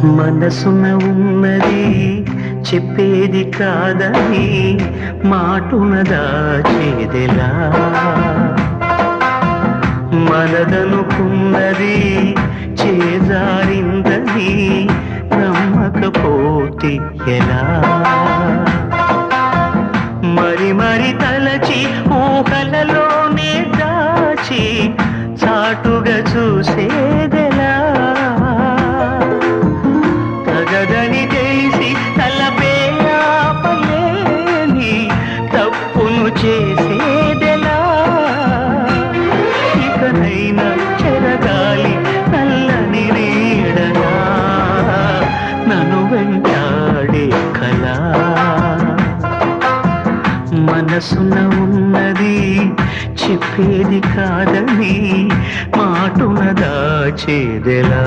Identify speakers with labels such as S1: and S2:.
S1: మనసున ఉన్నది చెప్పేది కాదని మాటున దాచేదెలా? మనదనుకున్నది చేజారిందని నమ్మకపోతే ఎలా? మరి మరి తలచి ఊహలలోనే దాచి చాటుగా చూసేదెలా? తగదని తెలిసి తలపే ఆపలేని తప్పును చేసేదెలా? ఇకనైనా చెరగాలి నల్లని నీడగా నన్ను వెంటాడే కలా. మనసున ఉన్నది చెప్పేది కాదని మాటున దాచేదెలా?